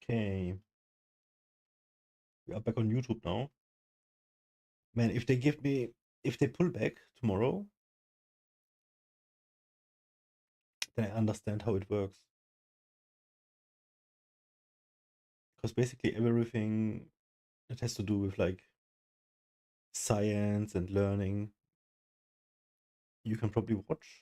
Okay, we are back on YouTube now. Man, if they pull back tomorrow, then I understand how it works. Because basically everything that has to do with like science and learning, you can probably watch.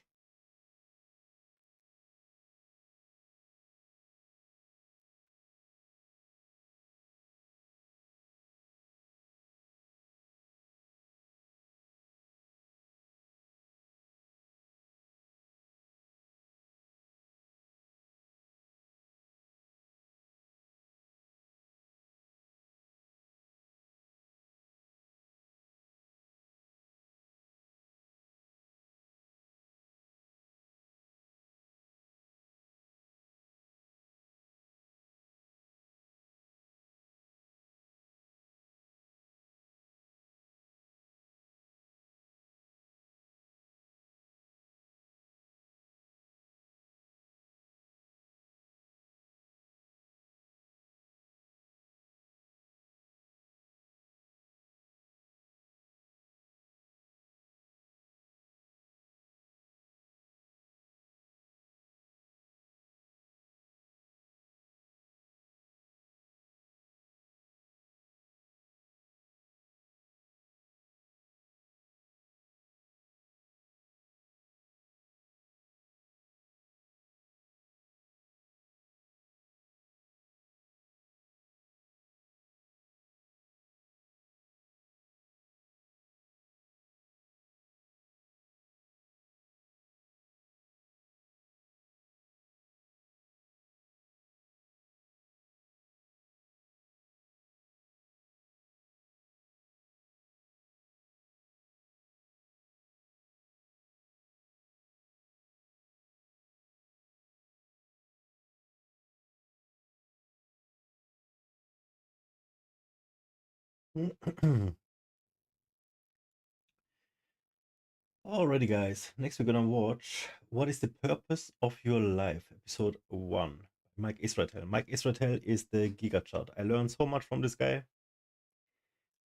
Alrighty, guys. Next, we're gonna watch What is the Purpose of Your Life? Episode 1. Mike Israetel. Mike Israetel is the Giga Chart. I learned so much from this guy.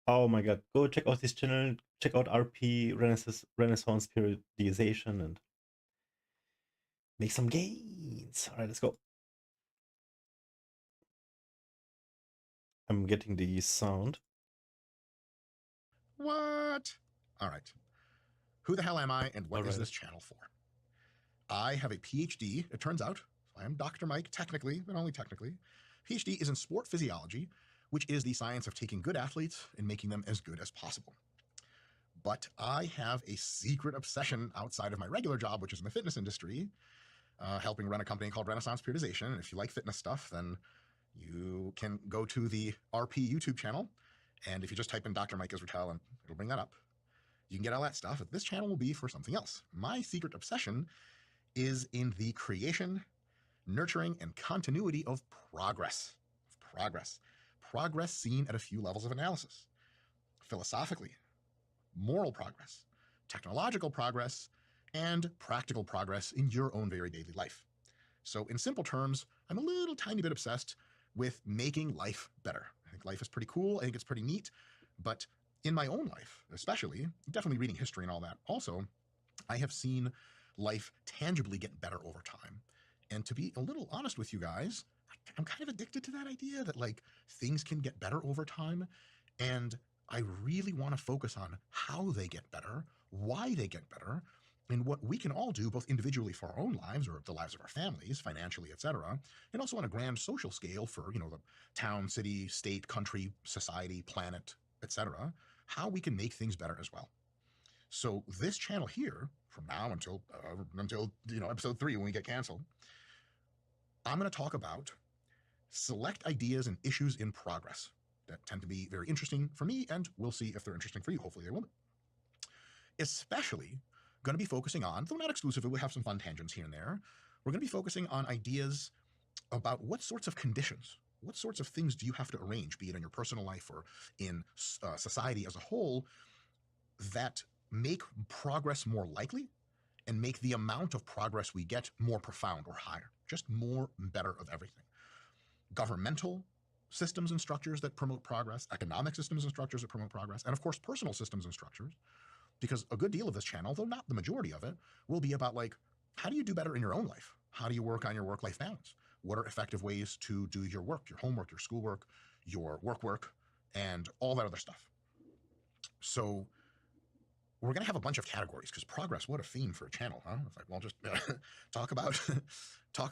Oh my god. Go check out his channel. Check out RP, Renaissance Periodization, and make some gains. Alright, let's go. I'm getting the sound. What? All right. Who the hell am I, and what is this channel for? I have a PhD, it turns out. I am Dr. Mike, technically, but only technically. PhD is in sport physiology, which is the science of taking good athletes and making them as good as possible. But I have a secret obsession outside of my regular job, which is in the fitness industry, helping run a company called Renaissance Periodization. And if you like fitness stuff, then you can go to the RP YouTube channel. And if you just type in Dr. Mike Israetel, and it'll bring that up. You can get all that stuff. This channel will be for something else. My secret obsession is in the creation, nurturing, and continuity of progress. Progress seen at a few levels of analysis. Philosophically, moral progress, technological progress, and practical progress in your own very daily life. So in simple terms, I'm a little tiny bit obsessed with making life better. I think life is pretty cool. I think it's pretty neat. But in my own life, especially, definitely reading history and all that, also, I have seen life tangibly get better over time. And to be a little honest with you guys, I'm kind of addicted to that idea that like things can get better over time. And I really want to focus on how they get better, why they get better, and what we can all do both individually for our own lives or the lives of our families, financially, etc., and also on a grand social scale for, the town, city, state, country, society, planet, etc., how we can make things better as well. So this channel here, from now until episode 3 when we get canceled, I'm going to talk about select ideas and issues in progress that tend to be very interesting for me, and we'll see if they're interesting for you. Hopefully they will be. Especially going to be focusing on, though not exclusively, we'll have some fun tangents here and there, we're going to be focusing on ideas about what sorts of conditions, what sorts of things do you have to arrange, be it in your personal life or in society as a whole, that make progress more likely and make the amount of progress we get more profound or higher, just more better of everything. governmental systems and structures that promote progress, economic systems and structures that promote progress, and of course, personal systems and structures. Because a good deal of this channel, though not the majority of it, will be about like, how do you do better in your own life? How do you work on your work-life balance? What are effective ways to do your work, your homework, your schoolwork, your work, and all that other stuff? So we're going to have a bunch of categories because progress, what a theme for a channel, huh? It's like, well, just talk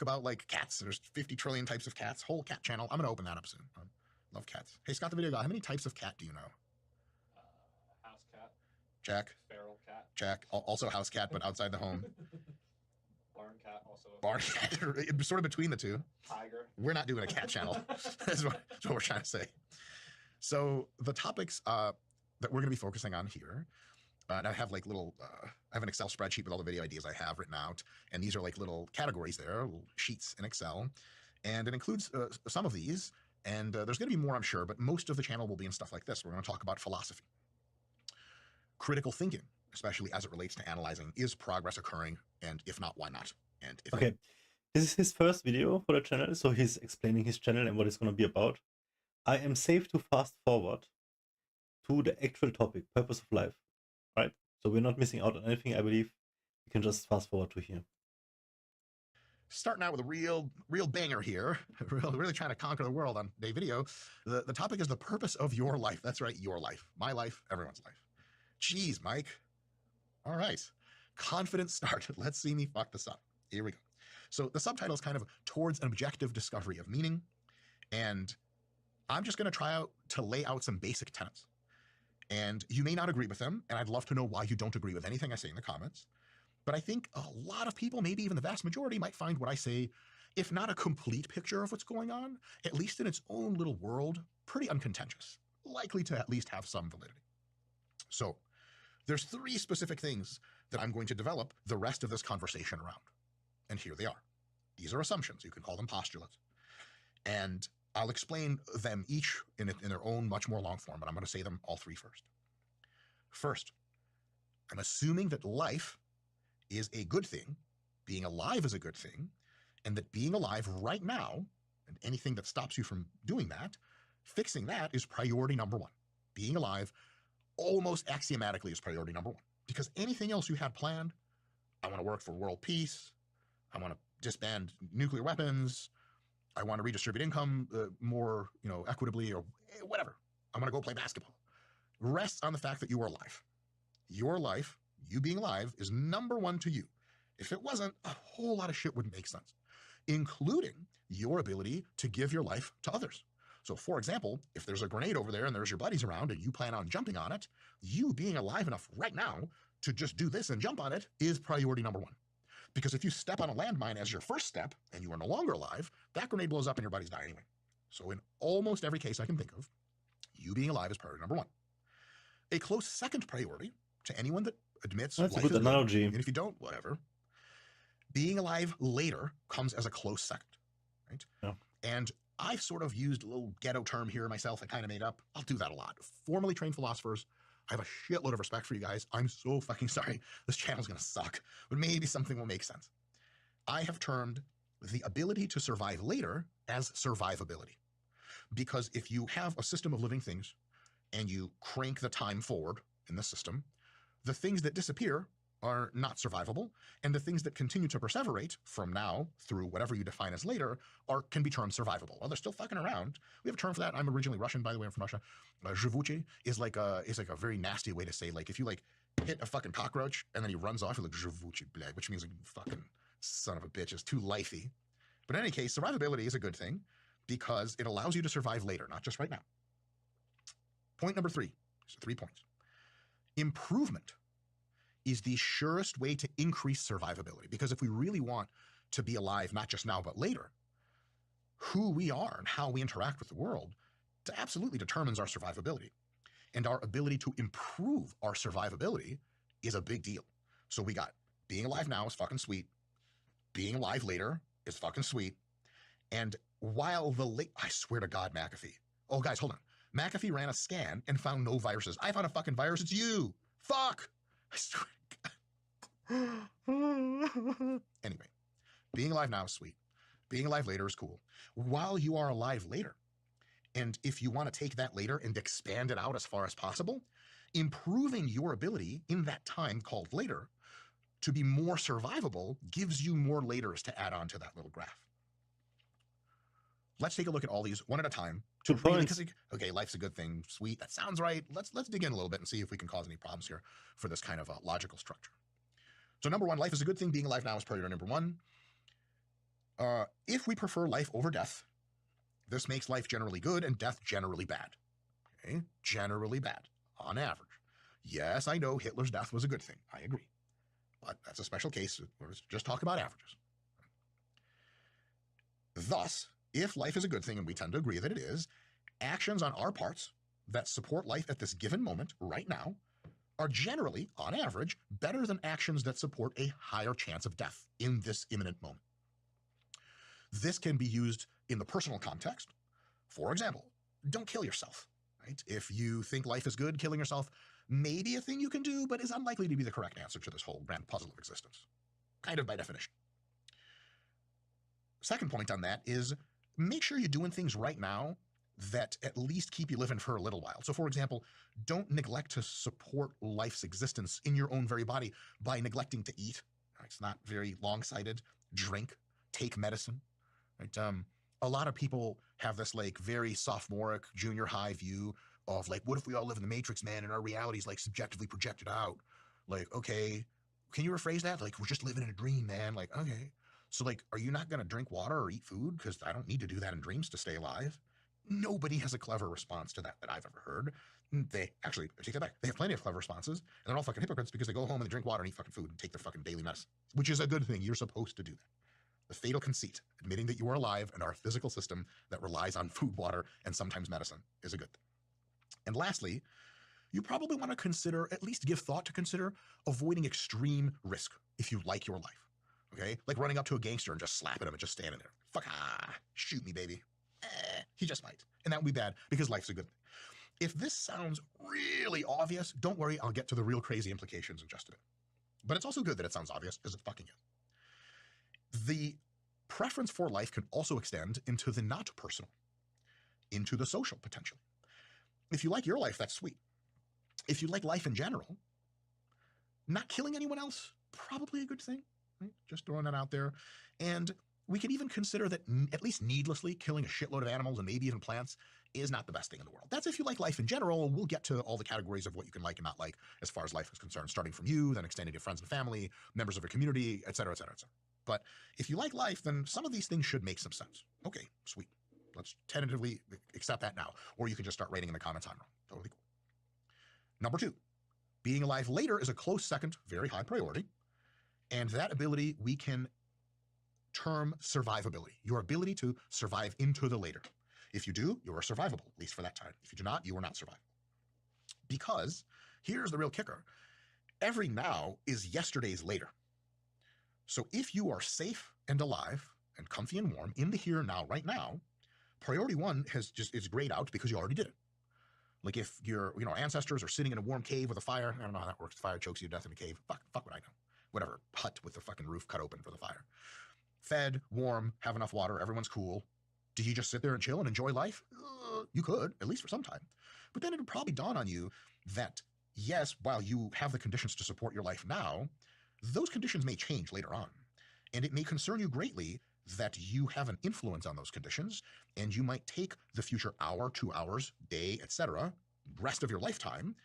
about like cats. There's 50 trillion types of cats, whole cat channel. I'm going to open that up soon. I love cats. Hey, Scott, the video guy, how many types of cat do you know? House cat. Jack. Feral cat. Jack, also house cat, but outside the home. Barn cat also. Barn cat, sort of between the two. Tiger. We're not doing a cat channel. That's what we're trying to say. So the topics that we're going to be focusing on here, and I have like little, I have an Excel spreadsheet with all the video ideas I have written out, and these are like little categories there, little sheets in Excel, and it includes some of these, and there's going to be more, I'm sure, but most of the channel will be in stuff like this. We're going to talk about philosophy, critical thinking, especially as it relates to analyzing, is progress occurring, and if not, why not? And if okay, this is his first video for the channel, so he's explaining his channel and what it's going to be about. I am safe to fast forward to the actual topic, purpose of life, right? So we're not missing out on anything, I believe. We can just fast forward to here. Starting out with a real banger here, really trying to conquer the world on today's video. The topic is the purpose of your life. That's right, your life, my life, everyone's life. Jeez, Mike. All right, confident start. Let's see me fuck this up. Here we go. So the subtitle is kind of towards an objective discovery of meaning, and I'm just going to try out to lay out some basic tenets. And you may not agree with them, and I'd love to know why you don't agree with anything I say in the comments. But I think a lot of people, maybe even the vast majority, might find what I say, if not a complete picture of what's going on, at least in its own little world, pretty uncontentious, likely to at least have some validity. So there's 3 specific things that I'm going to develop the rest of this conversation around. And here they are. These are assumptions. You can call them postulates. And I'll explain them each in their own much more long form, but I'm going to say them all 3 first. First, I'm assuming that life is a good thing, being alive is a good thing, and that being alive right now, and anything that stops you from doing that, fixing that is priority number 1. Being alive almost axiomatically is priority number 1. Because anything else you had planned, I want to work for world peace, I want to disband nuclear weapons, I want to redistribute income more, equitably, or whatever. I want to go play basketball. Rests on the fact that you are alive. Your life, you being alive, is number 1 to you. If it wasn't, a whole lot of shit wouldn't make sense, including your ability to give your life to others. So, for example, if there's a grenade over there and there's your buddies around and you plan on jumping on it, you being alive enough right now to just do this and jump on it is priority number 1. Because if you step on a landmine as your first step and you are no longer alive, that grenade blows up and your buddies die anyway. So in almost every case I can think of, you being alive is priority number 1. A close second priority to anyone that admits That's life a good is analogy. good, and if you don't, whatever. Being alive later comes as a close second, right? Yeah. And I've sort of used a little ghetto term here myself I kind of made up. I'll do that a lot. Formally trained philosophers, I have a shitload of respect for you guys. I'm so fucking sorry. This channel's going to suck, but maybe something will make sense. I have termed the ability to survive later as survivability. Because if you have a system of living things and you crank the time forward in the system, the things that disappear are not survivable, and the things that continue to perseverate from now through whatever you define as later can be termed survivable. Well, they're still fucking around. We have a term for that. I'm originally Russian, by the way. I'm from Russia. Живучий is like a very nasty way to say, like, if you like hit a fucking cockroach and then he runs off, you're like живучий, which means like fucking son of a bitch, is too lifey. But in any case, survivability is a good thing because it allows you to survive later, not just right now. Point number 3. So 3 points. Improvement is the surest way to increase survivability. Because if we really want to be alive, not just now, but later, who we are and how we interact with the world absolutely determines our survivability. And our ability to improve our survivability is a big deal. So we got being alive now is fucking sweet. Being alive later is fucking sweet. And while I swear to God, McAfee. Oh, guys, hold on. McAfee ran a scan and found no viruses. I found a fucking virus. It's you. Fuck. I swear to God. Anyway, being alive now is sweet. being alive later is cool. While you are alive later, and if you want to take that later and expand it out as far as possible, improving your ability in that time called later to be more survivable gives you more laters to add on to that little graph. Let's take a look at all these one at a time. To Good really, points. okay, life's a good thing, sweet, that sounds right. Let's dig in a little bit and see if we can cause any problems here for this kind of logical structure. So number one, life is a good thing. Being alive now is priority number one. If we prefer life over death, this makes life generally good and death generally bad. Okay, generally bad on average. Yes, I know Hitler's death was a good thing. I agree. But that's a special case. Let's just talk about averages. Thus, if life is a good thing, and we tend to agree that it is, actions on our parts that support life at this given moment, right now, are generally, on average, better than actions that support a higher chance of death in this imminent moment. This can be used in the personal context. For example, don't kill yourself, right? If you think life is good, killing yourself may be a thing you can do, but is unlikely to be the correct answer to this whole grand puzzle of existence, kind of by definition. Second point on that is make sure you're doing things right now that at least keep you living for a little while. So for example, don't neglect to support life's existence in your own very body by neglecting to eat. It's not very long-sighted. Drink, take medicine. Right? A lot of people have this like very sophomoric junior high view of like, what if we all live in the Matrix, man, and our reality is like subjectively projected out? Like, okay, can you rephrase that? Like, we're just living in a dream, man. Like, okay. So like, are you not going to drink water or eat food? Because I don't need to do that in dreams to stay alive. Nobody has a clever response to that I've ever heard. They actually, take that back. They have plenty of clever responses, and they're all fucking hypocrites because they go home and they drink water and eat fucking food and take their fucking daily medicine, which is a good thing. You're supposed to do that. The fatal conceit, admitting that you are alive and are a physical system that relies on food, water, and sometimes medicine, is a good thing. And lastly, you probably want to consider, at least give thought to consider, avoiding extreme risk if you like your life. Okay? Like running up to a gangster and just slapping him and just standing there. Fuck, shoot me, baby. He just might. And that would be bad because life's a good thing. If this sounds really obvious, don't worry, I'll get to the real crazy implications in just a bit. But it's also good that it sounds obvious because it fucking is. The preference for life can also extend into the not personal, into the social potentially. If you like your life, that's sweet. If you like life in general, not killing anyone else, probably a good thing, right? Just throwing that out there. And we can even consider that at least needlessly killing a shitload of animals and maybe even plants is not the best thing in the world. That's if you like life in general. We'll get to all the categories of what you can like and not like as far as life is concerned, starting from you, then extending to friends and family, members of your community, et cetera, et cetera, et cetera. But if you like life, then some of these things should make some sense. Okay, sweet. Let's tentatively accept that now. Or you can just start writing in the comments I'm wrong. Totally cool. Number two, being alive later is a close second, very high priority. And that ability we can term survivability, your ability to survive into the later. If you do, you are survivable, at least for that time. If you do not, you are not survivable. Because here's the real kicker. Every now is yesterday's later. So if you are safe and alive and comfy and warm in the here and now, right now, priority one is grayed out because you already did it. Like if your ancestors are sitting in a warm cave with a fire, I don't know how that works. The fire chokes you to death in a cave. Fuck what I know. Whatever, hut with the fucking roof cut open for the fire. Fed, warm, have enough water, everyone's cool. Do you just sit there and chill and enjoy life? You could, at least for some time. But then it would probably dawn on you that, yes, while you have the conditions to support your life now, those conditions may change later on. And it may concern you greatly that you have an influence on those conditions, and you might take the future hour, 2 hours, day, etc., rest of your lifetime,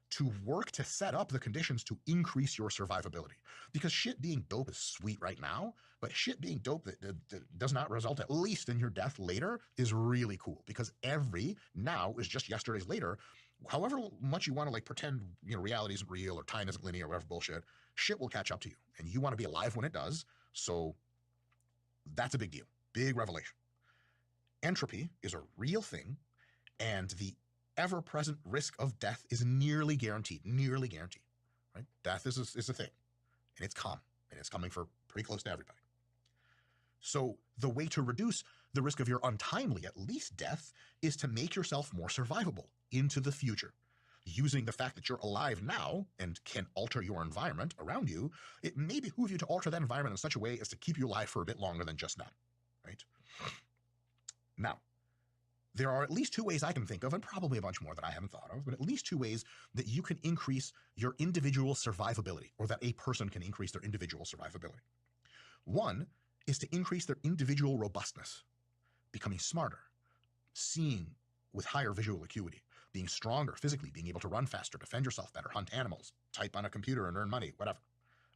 to work to set up the conditions to increase your survivability. Because shit being dope is sweet right now, but shit being dope that does not result at least in your death later is really cool, because every now is just yesterday's later. However much you want to like pretend reality isn't real or time isn't linear or whatever bullshit, shit will catch up to you, and you want to be alive when it does. So that's a big deal, big revelation. Entropy is a real thing, and the ever-present risk of death is nearly guaranteed, right? Death is a thing, and it's common, and it's coming for pretty close to everybody. So the way to reduce the risk of your untimely, at least death, is to make yourself more survivable into the future. Using the fact that you're alive now and can alter your environment around you, it may behoove you to alter that environment in such a way as to keep you alive for a bit longer than just now. right? Now, there are at least 2 ways I can think of, and probably a bunch more that I haven't thought of, but at least 2 ways that you can increase your individual survivability, or that a person can increase their individual survivability. One is to increase their individual robustness, becoming smarter, seeing with higher visual acuity, being stronger physically, being able to run faster, defend yourself better, hunt animals, type on a computer and earn money, whatever.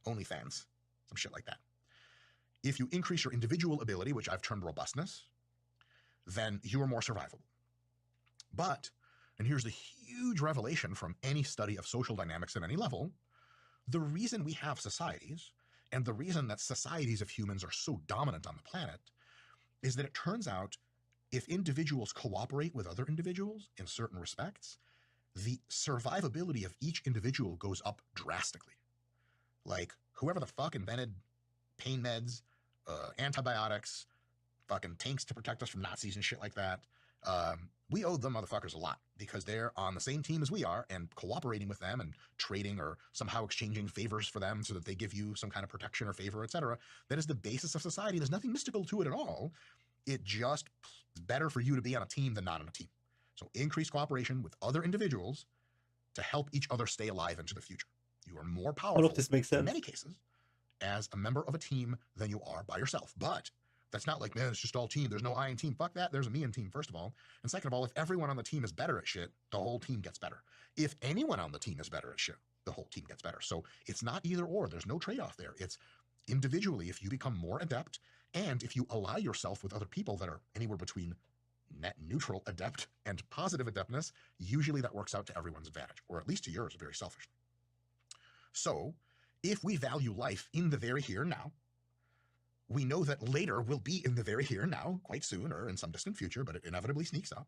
OnlyFans, some shit like that. If you increase your individual ability, which I've termed robustness, then you are more survivable. But, and here's the huge revelation from any study of social dynamics at any level, the reason we have societies, and the reason that societies of humans are so dominant on the planet, is that it turns out if individuals cooperate with other individuals in certain respects, the survivability of each individual goes up drastically. Like, whoever the fuck invented pain meds, antibiotics, fucking tanks to protect us from Nazis and shit like that, we owe them motherfuckers a lot, because they're on the same team as we are, and cooperating with them and trading or somehow exchanging favors for them so that they give you some kind of protection or favor, etc. That is the basis of society. There's nothing mystical to it at all. It just better for you to be on a team than not on a team. So increase cooperation with other individuals to help each other stay alive into the future. You are more powerful, All of this makes sense. in many cases, as a member of a team than you are by yourself. But that's not like, man, it's just all team. There's no I in team. Fuck that. There's a me in team, first of all. And second of all, if everyone on the team is better at shit, the whole team gets better. If anyone on the team is better at shit, the whole team gets better. So it's not either or. There's no trade-off there. It's individually, if you become more adept, and if you ally yourself with other people that are anywhere between net neutral adept and positive adeptness, usually that works out to everyone's advantage, or at least to yours very selfishly. So if we value life in the very here and now, we know that later will be in the very here and now, quite soon or in some distant future, but it inevitably sneaks up.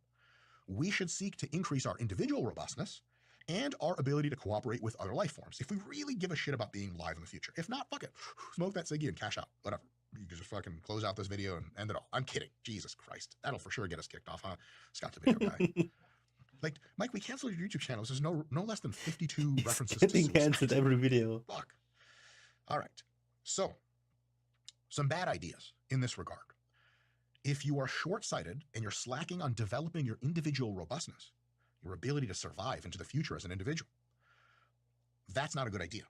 We should seek to increase our individual robustness and our ability to cooperate with other life forms, if we really give a shit about being alive in the future. If not, fuck it. Smoke that ciggy and cash out, whatever. You can just fucking close out this video and end it all. I'm kidding. Jesus Christ. That'll for sure get us kicked off, huh? Scott the video guy. Like, Mike, we canceled your YouTube channel. There's no less than 52 references to Getting canceled suicide. every video. Fuck. All right. So, some bad ideas in this regard. If you are short-sighted and you're slacking on developing your individual robustness, your ability to survive into the future as an individual, that's not a good idea,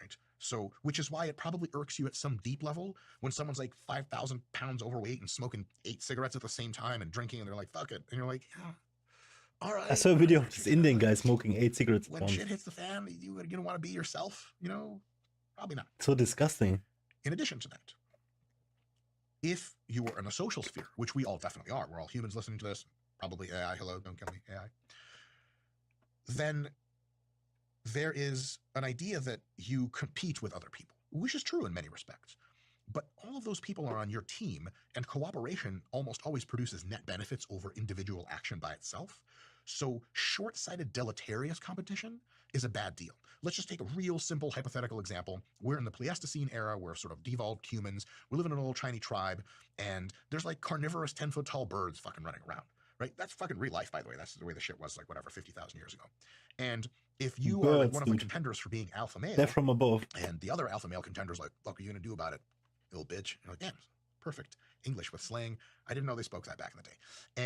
right? So, which is why it probably irks you at some deep level when someone's like 5,000 pounds overweight and smoking 8 cigarettes at the same time and drinking, and they're like, fuck it. And you're like, yeah, all right. I saw a video of this Indian guy smoking 8 cigarettes at When once. shit hits the fan, you don't want to be yourself, you know? Probably not. So disgusting. In addition to that, if you are in a social sphere, which we all definitely are, we're all humans listening to this, probably AI, hello, don't kill me, AI, then there is an idea that you compete with other people, which is true in many respects. But all of those people are on your team, and cooperation almost always produces net benefits over individual action by itself. So short-sighted deleterious competition is a bad deal. Let's just take a real simple hypothetical example. We're in the Pleistocene era. We're sort of devolved humans. We live in a little tiny tribe, and there's like carnivorous 10-foot tall birds fucking running around, right? That's fucking real life, by the way. That's the way the shit was, like, whatever, 50,000 years ago. And if you are like Birds, one of the dude. contenders for being alpha male, They're from above. and the other alpha male contender's like, what are you going to do about it, little bitch? You're like, yeah, perfect English with slang. I didn't know they spoke that back in the day.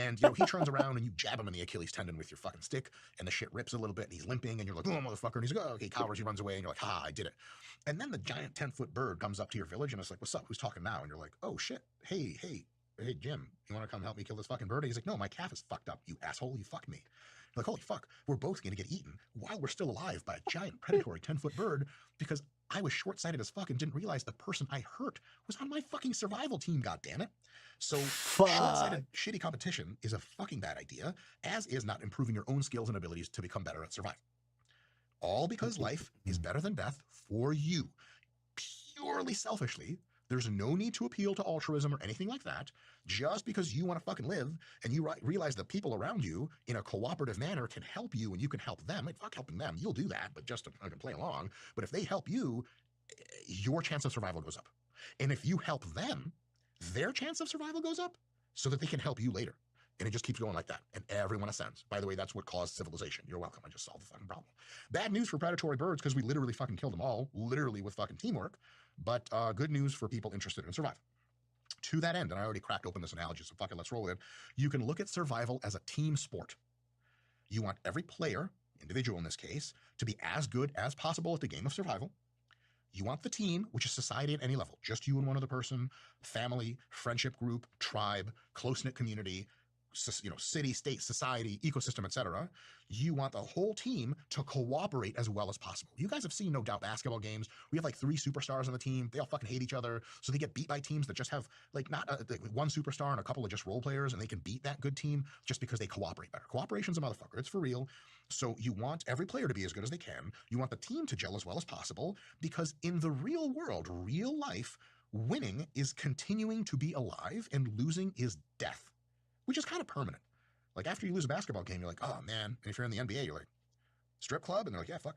And, you know, he turns around and you jab him in the Achilles tendon with your fucking stick, and the shit rips a little bit, and he's limping, and you're like, oh, motherfucker. And he's like, oh, okay, cowers. He runs away, and you're like, ha, I did it. And then the giant 10-foot bird comes up to your village, and it's like, what's up? Who's talking now? And you're like, oh, shit. Hey, Jim, you want to come help me kill this fucking bird? And he's like, no, my calf is fucked up, you asshole. You fucked me. You're like, holy fuck, we're both going to get eaten while we're still alive by a giant predatory 10-foot bird because I was short-sighted as fuck and didn't realize the person I hurt was on my fucking survival team, goddammit. So short-sighted, shitty competition is a fucking bad idea, as is not improving your own skills and abilities to become better at survival. All because life is better than death for you. Purely selfishly, there's no need to appeal to altruism or anything like that. Just because you want to fucking live and you realize that people around you in a cooperative manner can help you and you can help them. Like, fuck helping them. You'll do that, but just to fucking play along. But if they help you, your chance of survival goes up. And if you help them, their chance of survival goes up so that they can help you later. And it just keeps going like that. And everyone ascends. By the way, that's what caused civilization. You're welcome. I just solved the fucking problem. Bad news for predatory birds because we literally fucking killed them all, literally with fucking teamwork. But good news for people interested in survival. to that end, and I already cracked open this analogy, so fuck it, let's roll with it. You can look at survival as a team sport. You want every player, individual in this case, to be as good as possible at the game of survival. You want the team, which is society at any level, just you and one other person, family, friendship group, tribe, close-knit community, city, state, society, ecosystem, etc. You want the whole team to cooperate as well as possible. You guys have seen, no doubt, basketball games. We have like 3 superstars on the team. They all fucking hate each other. So they get beat by teams that just have like not one superstar and a couple of just role players, and they can beat that good team just because they cooperate better. Cooperation's a motherfucker. It's for real. So you want every player to be as good as they can. You want the team to gel as well as possible, because in the real world, real life, winning is continuing to be alive and losing is death, which is kind of permanent. Like after you lose a basketball game, you're like, oh man. And if you're in the NBA, you're like, strip club? And they're like, yeah, fuck.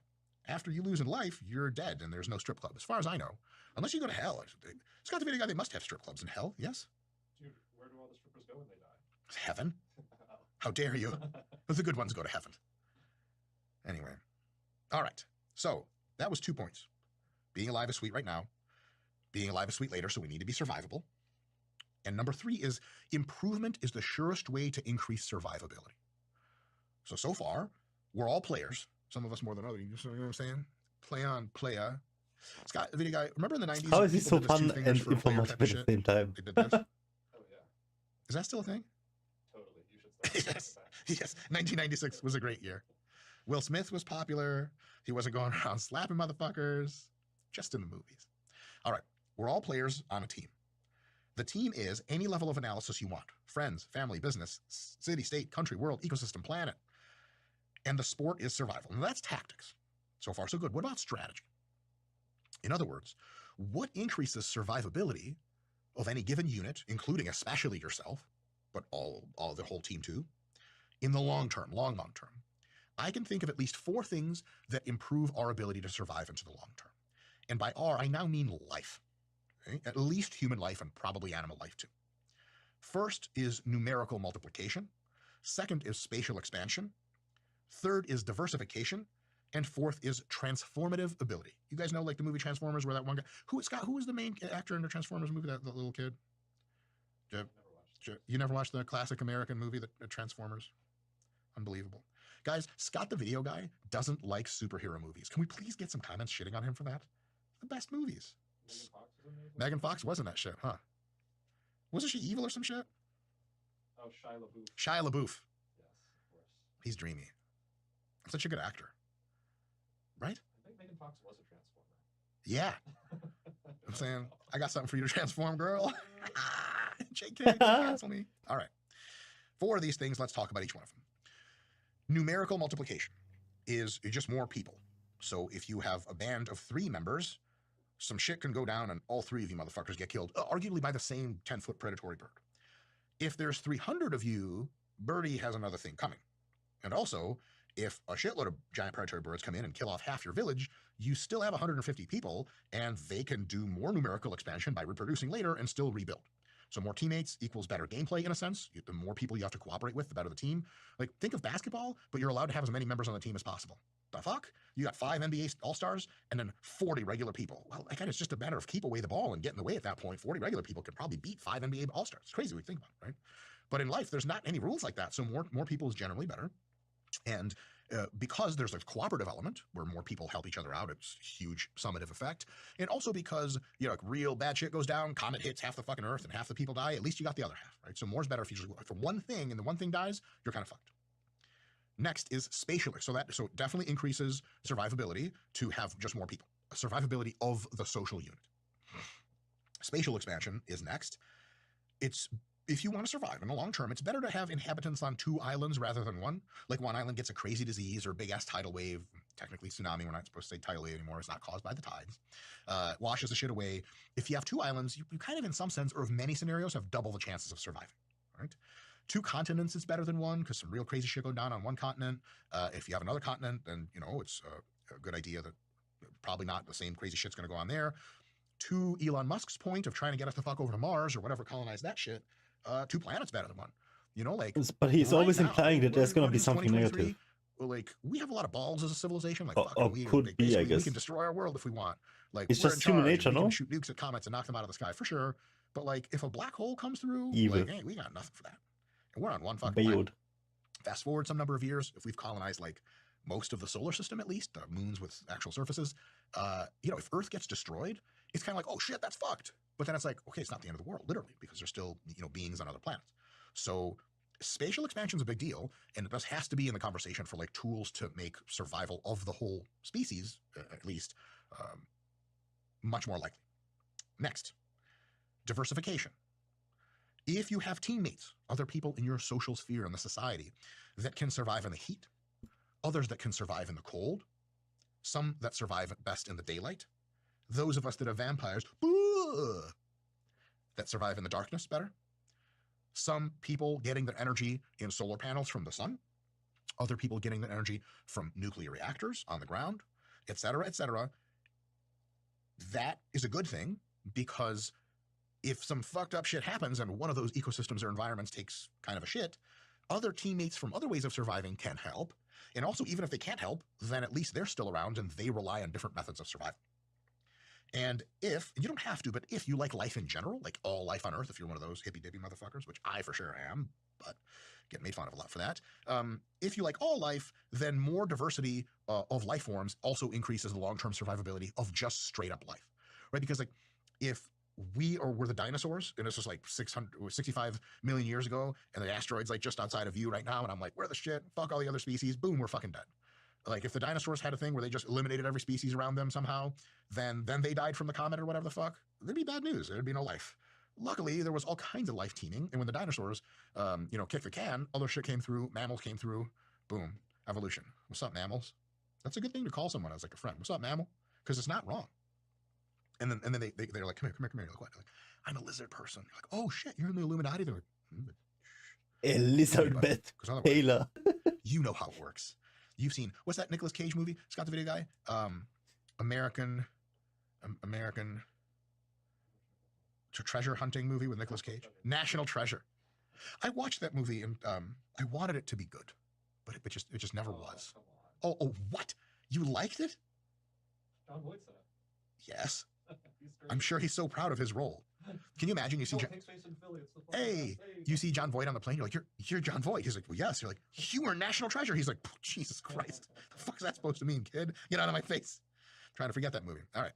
After you lose in life, you're dead and there's no strip club, as far as I know. Unless you go to hell. Scott the Video Guy, they must have strip clubs in hell, yes? Dude, where do all the strippers go when they die? Heaven? How dare you? The good ones go to heaven. Anyway. All right. So that was 2 points. Being alive is sweet right now. Being alive is sweet later, so we need to be survivable. And number 3 is improvement is the surest way to increase survivability. So far, we're all players. Some of us more than others. You know what I'm saying? Playa. Scott, the Video Guy, remember in the 90s? How is it so fun and informative at the same time? They did this? Oh, yeah. Is that still a thing? Totally. You should start. Yes. 1996 was a great year. Will Smith was popular. He wasn't going around slapping motherfuckers. Just in the movies. All right. We're all players on a team. The team is any level of analysis you want. Friends, family, business, city, state, country, world, ecosystem, planet. And the sport is survival. And that's tactics. So far, so good. What about strategy? In other words, what increases survivability of any given unit, including especially yourself, but all the whole team too, in the long term, long term? I can think of at least 4 things that improve our ability to survive into the long term. And by R, I now mean life. Okay? At least human life and probably animal life too. First is numerical multiplication. Second is spatial expansion. Third is diversification. And fourth is transformative ability. You guys know like the movie Transformers where that one guy, who was the main actor in the Transformers movie, that little kid? You never watched the classic American movie, the Transformers? Unbelievable. Guys, Scott the Video Guy doesn't like superhero movies. Can we please get some comments shitting on him for that? The best movies. Megan Fox was in that shit, huh? Wasn't she evil or some shit? Oh, Shia LaBeouf. Shia LaBeouf. Yes, of course. He's dreamy. Such a good actor. Right? I think Megan Fox was a Transformer. Yeah. I'm saying, I got something for you to transform, girl. JK, cancel me. All right. 4 of these things, let's talk about each one of them. Numerical multiplication is just more people. So if you have a band of 3 members, some shit can go down and all 3 of you motherfuckers get killed, arguably by the same 10-foot predatory bird. If there's 300 of you, Birdie has another thing coming. And also, if a shitload of giant predatory birds come in and kill off half your village, you still have 150 people, and they can do more numerical expansion by reproducing later and still rebuild. So more teammates equals better gameplay in a sense. The more people you have to cooperate with, the better the team. Like, think of basketball, but you're allowed to have as many members on the team as possible. The fuck? You got 5 NBA All-Stars and then 40 regular people. Well, again, it's just a matter of keep away the ball and get in the way at that point. 40 regular people could probably beat 5 NBA All-Stars. It's crazy when you think about it, right? But in life, there's not any rules like that. So more people is generally better. And because there's a cooperative element where more people help each other out, it's a huge summative effect. And also because, like real bad shit goes down, comet hits half the fucking earth and half the people die, at least you got the other half, right? So more's better if you just, for one thing and the one thing dies, you're kind of fucked. Next is spatial. So it definitely increases survivability to have just more people. Survivability of the social unit. Spatial expansion is next. If you want to survive in the long term, it's better to have inhabitants on 2 islands rather than 1. Like one island gets a crazy disease or big ass tidal wave, technically tsunami, we're not supposed to say tidal wave anymore, it's not caused by the tides, washes the shit away. If you have 2 islands, you kind of in some sense, or of many scenarios, have double the chances of surviving, right? 2 continents is better than 1 because some real crazy shit go down on one continent. If you have another continent, then, it's a good idea that probably not the same crazy shit's going to go on there. To Elon Musk's point of trying to get us the fuck over to Mars or whatever, colonize that shit, 2 planets better than 1. But he's always now, implying that there's going to be something negative. Like, we have a lot of balls as a civilization. Like, we could be, I guess. We can destroy our world if we want. Like, it's we're just in human charge, nature, and we no? can shoot nukes at comets and knock them out of the sky for sure. But like, if a black hole comes through, Evil. like, hey, we got nothing for that. And we're on one fucking planet. Bailed. Fast forward some number of years, if we've colonized like most of the solar system, at least the moons with actual surfaces, you know, if Earth gets destroyed, it's kind of like, oh shit, that's fucked. But then it's like, okay, it's not the end of the world, literally, because there's still, you know, beings on other planets. So spatial expansion is a big deal, and this has to be in the conversation for like tools to make survival of the whole species, at least, much more likely. Next, diversification. If you have teammates, other people in your social sphere in the society that can survive in the heat, others that can survive in the cold, some that survive best in the daylight, those of us that are vampires, that survive in the darkness better, some people getting their energy in solar panels from the sun, other people getting their energy from nuclear reactors on the ground, etc., etc. That is a good thing, because if some fucked up shit happens and one of those ecosystems or environments takes kind of a shit, other teammates from other ways of surviving can help. And also, even if they can't help, then at least they're still around and they rely on different methods of survival. And if, you don't have to, but if you like life in general, like all life on Earth, if you're one of those hippy-dippy motherfuckers, which I for sure am, but get made fun of a lot for that. If you like all life, then more diversity of life forms also increases the long-term survivability of just straight up life, right? Because like, if we were the dinosaurs, and this was like 65 million years ago, and the asteroid's like just outside of you right now, and I'm like, we're the shit, fuck all the other species, boom, we're fucking dead. Like, if the dinosaurs had a thing where they just eliminated every species around them somehow, then they died from the comet or whatever the fuck, there'd be bad news. There'd be no life. Luckily, there was all kinds of life teeming, and when the dinosaurs, you know, kicked the can, other shit came through, mammals came through, boom, evolution. What's up, mammals? That's a good thing to call someone as like a friend. What's up, mammal? Because it's not wrong. And then they're like, come here. You're like, what? They're like, I'm a lizard person. You're like, oh shit, you're in the Illuminati. They're like, A lizard bet. Taylor. You know how it works. You've seen, what's that Nicolas Cage movie? Scott the Video Guy? American treasure hunting movie with Nicolas Cage. National Treasure. I watched that movie and I wanted it to be good, but it just never was. Oh, what? You liked it? John Voight said it. Yes. I'm sure he's so proud of his role. Can you imagine? You see, you see John Voight on the plane. You're like, you're John Voight. He's like, well, yes. You're like, you were National Treasure. He's like, Jesus Christ, the fuck is that supposed to mean, kid? Get out of my face. I'm trying to forget that movie. All right.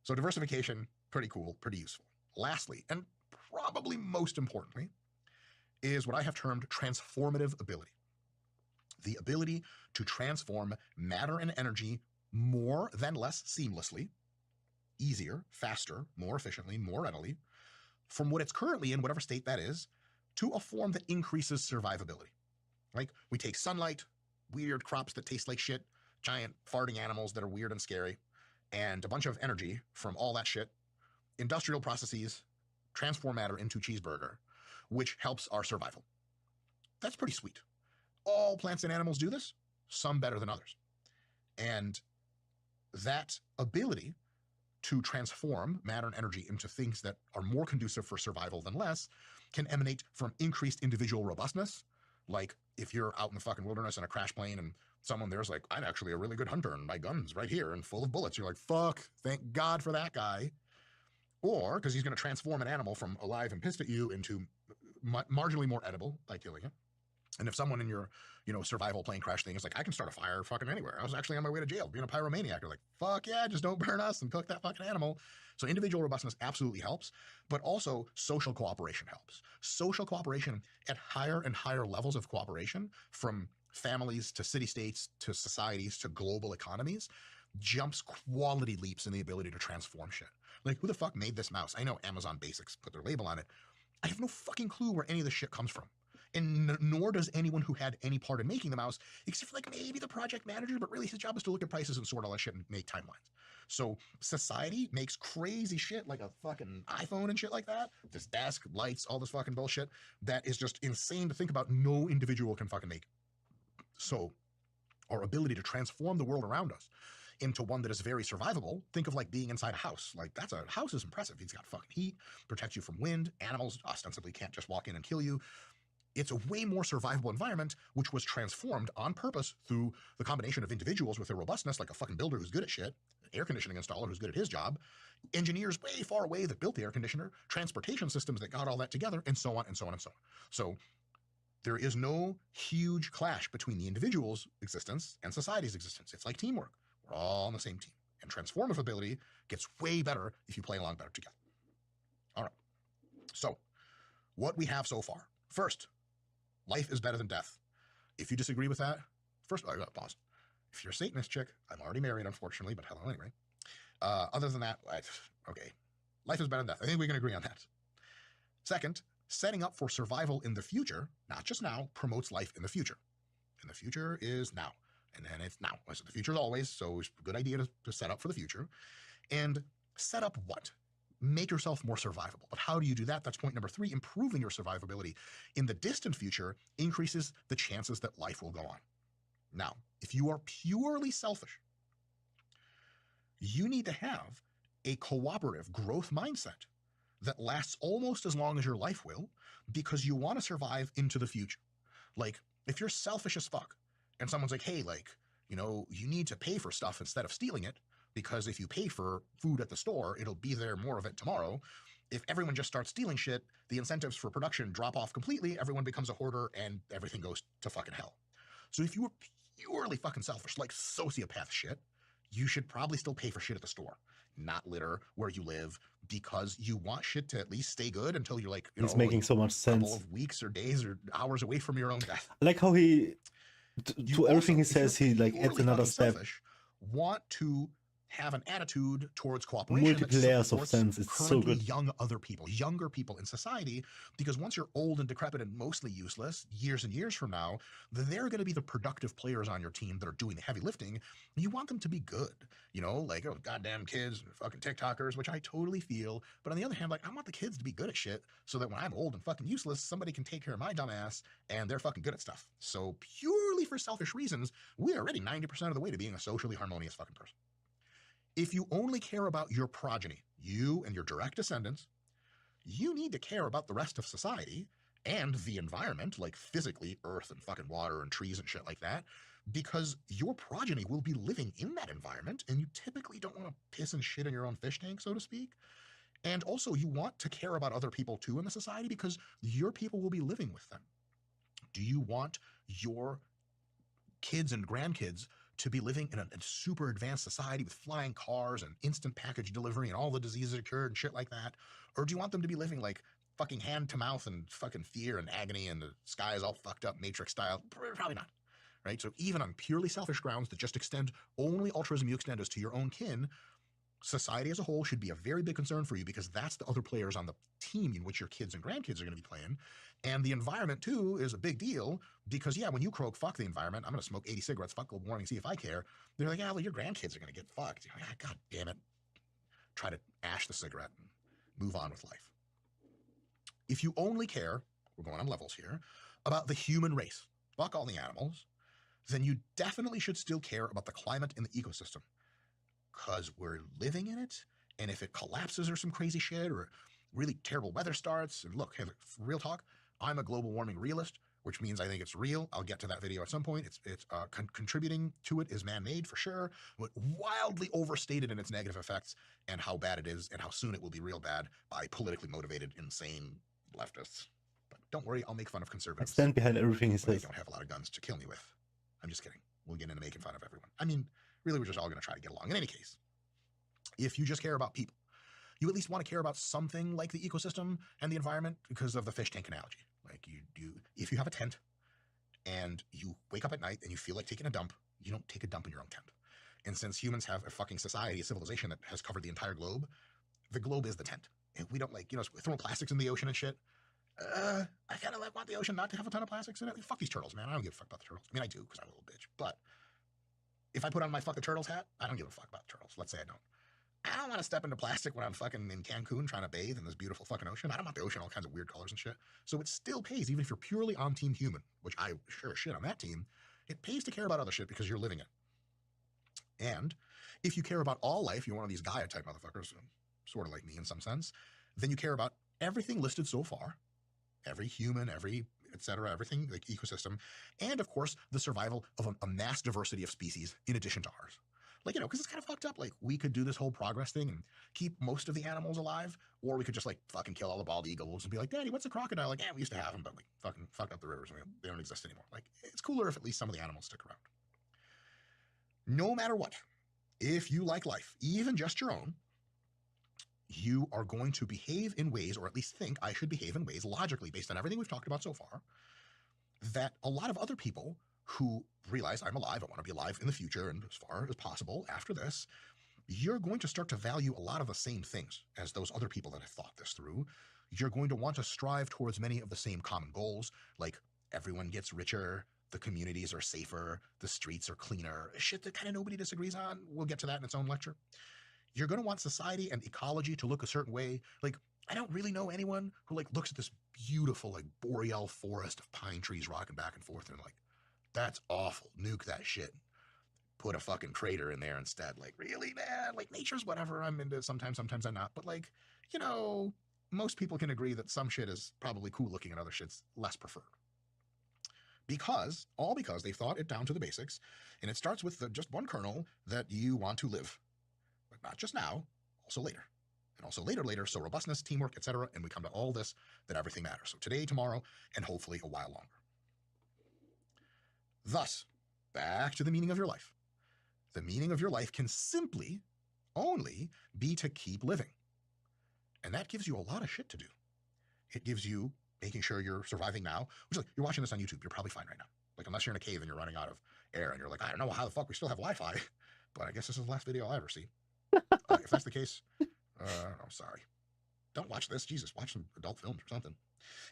So diversification, pretty cool, pretty useful. Lastly, and probably most importantly, is what I have termed transformative ability. The ability to transform matter and energy more than less seamlessly, easier, faster, more efficiently, more readily, from what it's currently in, whatever state that is, to a form that increases survivability. Like, we take sunlight, weird crops that taste like shit, giant farting animals that are weird and scary, and a bunch of energy from all that shit, industrial processes, transform matter into cheeseburger, which helps our survival. That's pretty sweet. All plants and animals do this, some better than others. And that ability to transform matter and energy into things that are more conducive for survival than less can emanate from increased individual robustness. Like, if you're out in the fucking wilderness in a crash plane and someone there's like, I'm actually a really good hunter and my gun's right here and full of bullets. You're like, fuck, thank God for that guy. Or because he's going to transform an animal from alive and pissed at you into marginally more edible by killing it. And if someone in your, survival plane crash thing is like, I can start a fire fucking anywhere. I was actually on my way to jail being a pyromaniac. You're like, fuck yeah, just don't burn us and cook that fucking animal. So individual robustness absolutely helps, but also social cooperation helps. Social cooperation at higher and higher levels of cooperation, from families to city-states to societies to global economies, jumps quality leaps in the ability to transform shit. Like, who the fuck made this mouse? I know Amazon Basics put their label on it. I have no fucking clue where any of this shit comes from. And nor does anyone who had any part in making the mouse, except for like maybe the project manager, but really his job is to look at prices and sort all that shit and make timelines. So society makes crazy shit like a fucking iPhone and shit like that, this desk, lights, all this fucking bullshit that is just insane to think about. No individual can fucking make. So our ability to transform the world around us into one that is very survivable. Think of like being inside a house. Like, that's a house is impressive. It's got fucking heat, protects you from wind. Animals ostensibly can't just walk in and kill you. It's a way more survivable environment, which was transformed on purpose through the combination of individuals with their robustness, like a fucking builder who's good at shit, air conditioning installer who's good at his job, engineers way far away that built the air conditioner, transportation systems that got all that together, and so on and so on and so on. So there is no huge clash between the individual's existence and society's existence. It's like teamwork. We're all on the same team. And transformative ability gets way better if you play along better together. All right. So what we have so far. First, life is better than death. If you disagree with that, first, I got pause. If you're a Satanist chick, I'm already married, unfortunately, but hello anyway. Other than that, okay. Life is better than death. I think we can agree on that. Second, setting up for survival in the future, not just now, promotes life in the future. And the future is now. And then it's now. So the future is always, so it's a good idea to set up for the future. And set up what? Make yourself more survivable. But how do you do that? That's point number 3. Improving your survivability in the distant future increases the chances that life will go on. Now, if you are purely selfish, you need to have a cooperative growth mindset that lasts almost as long as your life will, because you want to survive into the future. Like, if you're selfish as fuck and someone's like, hey, like, you know, you need to pay for stuff instead of stealing it, because if you pay for food at the store, it'll be there more of it tomorrow. If everyone just starts stealing shit, the incentives for production drop off completely, everyone becomes a hoarder, and everything goes to fucking hell. So if you were purely fucking selfish, like sociopath shit, you should probably still pay for shit at the store, not litter where you live, because you want shit to at least stay good until you're like, it's making so much sense. A couple of weeks or days or hours away from your own death. I like how he, to everything he says, he like adds another step. Selfish, want to have an attitude towards cooperation. Multiple layers of sense. It's so good. Younger people in society, because once you're old and decrepit and mostly useless, years and years from now, they're going to be the productive players on your team that are doing the heavy lifting. You want them to be good, you know, like, oh, goddamn kids, fucking TikTokers, which I totally feel. But on the other hand, like, I want the kids to be good at shit so that when I'm old and fucking useless, somebody can take care of my dumb ass and they're fucking good at stuff. So purely for selfish reasons, we're already 90% of the way to being a socially harmonious fucking person. If you only care about your progeny, you and your direct descendants, you need to care about the rest of society and the environment, like physically earth and fucking water and trees and shit like that, because your progeny will be living in that environment, and you typically don't want to piss and shit in your own fish tank, so to speak. And also, you want to care about other people too in the society, because your people will be living with them. Do you want your kids and grandkids to be living in a super advanced society with flying cars and instant package delivery and all the diseases that occurred and shit like that? Or do you want them to be living like fucking hand to mouth and fucking fear and agony and the sky is all fucked up Matrix style? Probably not, right? So even on purely selfish grounds that just extend, only altruism you extend is to your own kin, society as a whole should be a very big concern for you, because that's the other players on the team in which your kids and grandkids are going to be playing. And the environment too is a big deal, because yeah, when you croak, fuck the environment, I'm going to smoke 80 cigarettes, fuck global warming, see if I care. They're like, yeah, well, your grandkids are going to get fucked. You're like, God damn it. Try to ash the cigarette and move on with life. If you only care, we're going on levels here, about the human race, fuck all the animals, then you definitely should still care about the climate and the ecosystem, because we're living in it. And if it collapses or some crazy shit or really terrible weather starts, and look, hey, real talk, I'm a global warming realist, which means I think it's real. I'll get to that video at some point. It's contributing to it is man-made for sure, but wildly overstated in its negative effects and how bad it is and how soon it will be real bad by politically motivated, insane leftists. But don't worry, I'll make fun of conservatives. I stand behind everything he says. They don't have a lot of guns to kill me with. I'm just kidding. We'll get into making fun of everyone. I mean, really, we're just all going to try to get along. In any case, if you just care about people, you at least want to care about something like the ecosystem and the environment, because of the fish tank analogy. Like if you have a tent and you wake up at night and you feel like taking a dump, you don't take a dump in your own tent. And since humans have a fucking society, a civilization that has covered the entire globe, the globe is the tent. And we don't, like, you know, throwing plastics in the ocean and shit. I kind of like want the ocean not to have a ton of plastics in it. Like, fuck these turtles, man. I don't give a fuck about the turtles. I mean, I do, because I'm a little bitch. But if I put on my fuck the turtles hat, I don't give a fuck about the turtles. Let's say I don't. I don't want to step into plastic when I'm fucking in Cancun trying to bathe in this beautiful fucking ocean. I don't want the ocean all kinds of weird colors and shit. So it still pays, even if you're purely on team human, which I sure as shit on that team, it pays to care about other shit because you're living it. And if you care about all life, you're one of these Gaia type motherfuckers, sort of like me in some sense, then you care about everything listed so far, every human, every etc., everything, like ecosystem, and of course, the survival of a mass diversity of species in addition to ours. Like, you know, because it's kind of fucked up. Like, we could do this whole progress thing and keep most of the animals alive, or we could just, like, fucking kill all the bald eagles and be like, Daddy, what's a crocodile? Like, yeah, we used to have them, but, like, fucking fucked up the rivers. And they don't exist anymore. Like, it's cooler if at least some of the animals stick around. No matter what, if you like life, even just your own, you are going to behave in ways, or at least think I should behave in ways logically, based on everything we've talked about so far, that a lot of other people who realize I'm alive, I want to be alive in the future and as far as possible after this, you're going to start to value a lot of the same things as those other people that have thought this through. You're going to want to strive towards many of the same common goals, like everyone gets richer, the communities are safer, the streets are cleaner, shit that kind of nobody disagrees on. We'll get to that in its own lecture. You're going to want society and ecology to look a certain way. Like, I don't really know anyone who, like, looks at this beautiful, like, boreal forest of pine trees rocking back and forth and like, that's awful, nuke that shit, put a fucking crater in there instead. Like, really, man? Like, nature's whatever, I'm into sometimes I'm not, but, like, you know, most people can agree that some shit is probably cool looking and other shit's less preferred. Because they've thought it down to the basics, and it starts with just one kernel that you want to live. But not just now, also later. And also later, so robustness, teamwork, etc. And we come to all this, that everything matters. So today, tomorrow, and hopefully a while longer. Thus, back to the meaning of your life. The meaning of your life can simply only be to keep living. And that gives you a lot of shit to do. It gives you making sure you're surviving now, which is like, you're watching this on YouTube, you're probably fine right now. Like, unless you're in a cave and you're running out of air and you're like, I don't know how the fuck we still have Wi-Fi, but I guess this is the last video I'll ever see. If that's the case, I'm sorry. Don't watch this. Jesus, watch some adult films or something.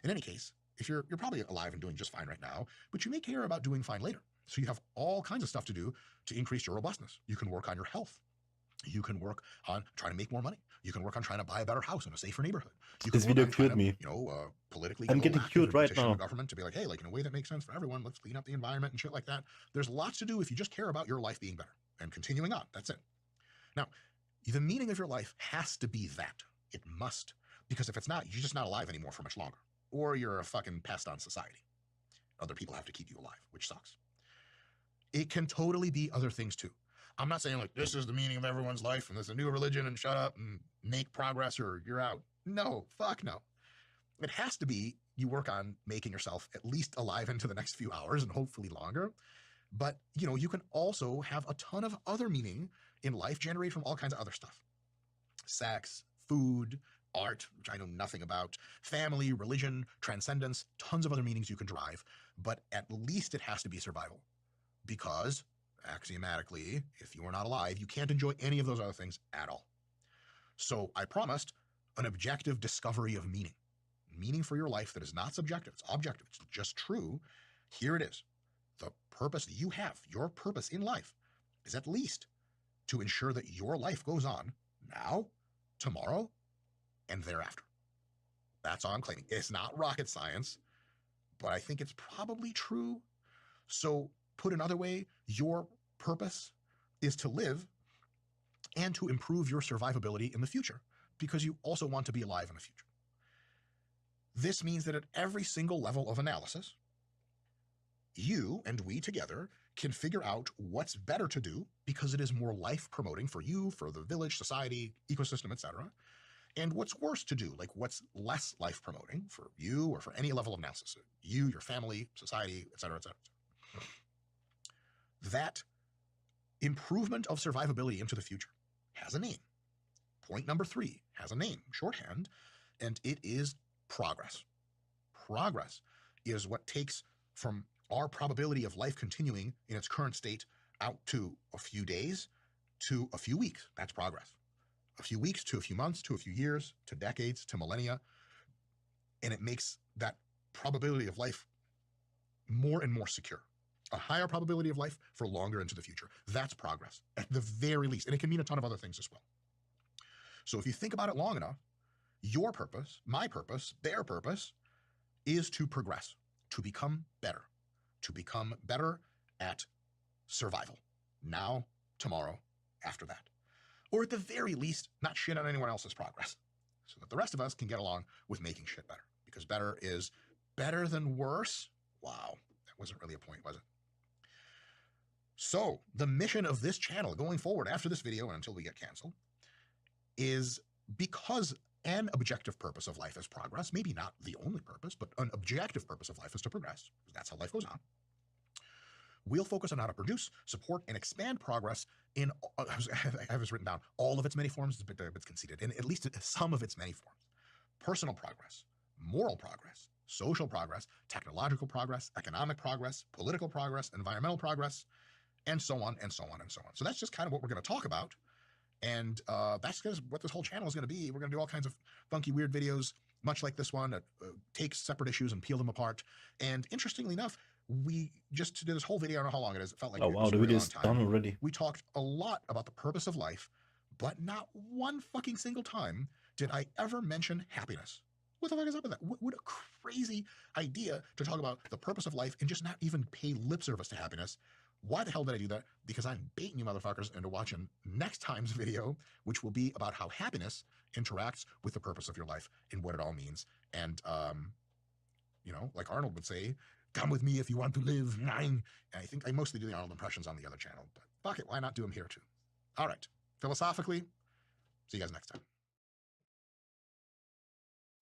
In any case, if you're probably alive and doing just fine right now, but you may care about doing fine later. So you have all kinds of stuff to do to increase your robustness. You can work on your health. You can work on trying to make more money. You can work on trying to buy a better house in a safer neighborhood. You can This video cured me. Politically, I'm getting cured right now. The government to be like, hey, like, in a way that makes sense for everyone, let's clean up the environment and shit like that. There's lots to do if you just care about your life being better and continuing on. That's it. Now, the meaning of your life has to be that. It must. Because if it's not, you're just not alive anymore for much longer. Or you're a fucking pest on society. Other people have to keep you alive, which sucks. It can totally be other things too. I'm not saying like, this is the meaning of everyone's life and there's a new religion and shut up and make progress or you're out. No, fuck no. It has to be you work on making yourself at least alive into the next few hours and hopefully longer. But, you know, you can also have a ton of other meaning in life generated from all kinds of other stuff. Sex, food, art, which I know nothing about, family, religion, transcendence, tons of other meanings you can derive, but at least it has to be survival. Because, axiomatically, if you are not alive, you can't enjoy any of those other things at all. So I promised an objective discovery of meaning. Meaning for your life that is not subjective, it's objective, it's just true. Here it is. The purpose that you have, your purpose in life, is at least to ensure that your life goes on now, tomorrow, and thereafter. That's all I'm claiming. It's not rocket science, but I think it's probably true. So put another way, your purpose is to live and to improve your survivability in the future, because you also want to be alive in the future. This means that at every single level of analysis, you and we together can figure out what's better to do because it is more life promoting for you, for the village, society, ecosystem, etc. And what's worse to do, like what's less life promoting for you or for any level of analysis, you, your family, society, etc., etc. That improvement of survivability into the future has a name. Point number 3 has a name, shorthand, and it is progress. Progress is what takes from our probability of life continuing in its current state out to a few days to a few weeks. That's progress. A few weeks to a few months to a few years to decades to millennia. And it makes that probability of life more and more secure. A higher probability of life for longer into the future. That's progress at the very least. And it can mean a ton of other things as well. So if you think about it long enough, your purpose, my purpose, their purpose is to progress, to become better at survival. Now, tomorrow, after that. Or at the very least, not shit on anyone else's progress, so that the rest of us can get along with making shit better. Because better is better than worse. Wow, that wasn't really a point, was it? So the mission of this channel going forward after this video and until we get canceled is, because an objective purpose of life is progress, maybe not the only purpose, but an objective purpose of life is to progress, because that's how life goes on. We'll focus on how to produce, support, and expand progress in, I have this written down, all of its many forms, but it's conceded, in at least some of its many forms. Personal progress, moral progress, social progress, technological progress, economic progress, political progress, environmental progress, and so on, and so on, and so on. So that's just kind of what we're going to talk about. And that's what this whole channel is going to be. We're going to do all kinds of funky, weird videos, much like this one, that take separate issues and peel them apart. And interestingly enough, we just did this whole video. I don't know how long it is. It felt like oh wow, the video is done already. We talked a lot about the purpose of life, but not one fucking single time did I ever mention happiness. What the fuck is up with that? What a crazy idea to talk about the purpose of life and just not even pay lip service to happiness. Why the hell did I do that? Because I'm baiting you motherfuckers into watching next time's video, which will be about how happiness interacts with the purpose of your life and what it all means. And, you know, like Arnold would say, come with me if you want to live. And I think I mostly do the Arnold impressions on the other channel, but fuck it, why not do them here too? All right, philosophically, see you guys next time.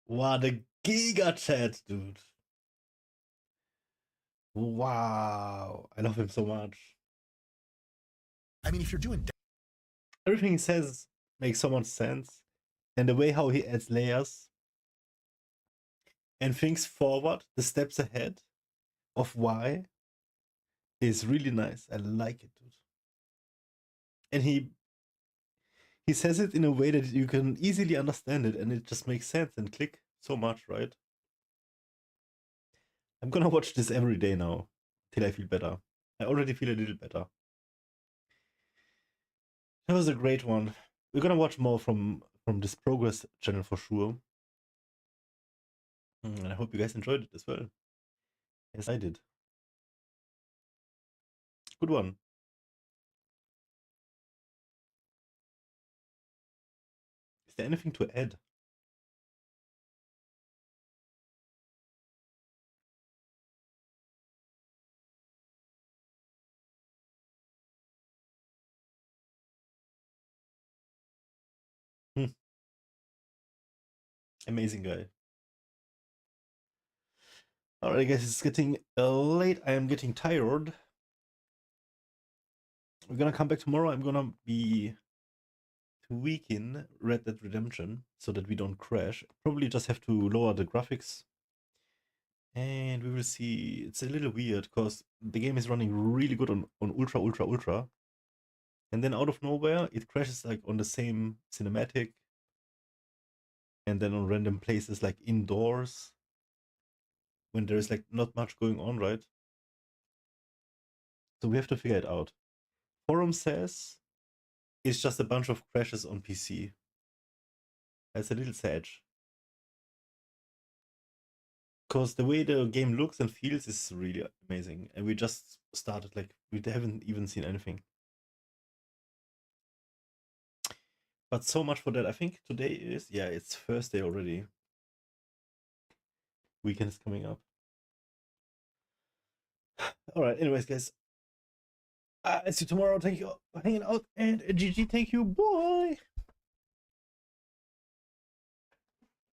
Wow, the Giga Chat, dude. Wow, I love him so much. I mean, if you're doing everything he says makes so much sense, and the way how he adds layers and thinks forward, the steps ahead of why, is really nice. I like it, dude. And he says it in a way that you can easily understand it, and it just makes sense and click so much, right? I'm gonna watch this every day now till I feel better. I already feel a little better. That was a great one. We're gonna watch more from this progress channel for sure. And I hope you guys enjoyed it as well, as I did. Good one. Is there anything to add? Amazing guy. Alright guys, it's getting late. I am getting tired. We're gonna come back tomorrow. I'm gonna be tweaking Red Dead Redemption so that we don't crash. Probably just have to lower the graphics. And we will see. It's a little weird because the game is running really good on ultra. And then out of nowhere, it crashes like on the same cinematic. And then on random places like indoors. When there is like not much going on, right? So we have to figure it out. Forum says it's just a bunch of crashes on PC. That's a little sad. Because the way the game looks and feels is really amazing. And we just started, like, we haven't even seen anything. But so much for that. I think today is, yeah, it's Thursday already. Weekend is coming up. Alright, anyways, guys. I'll see you tomorrow. Thank you for hanging out. And GG, thank you. Bye.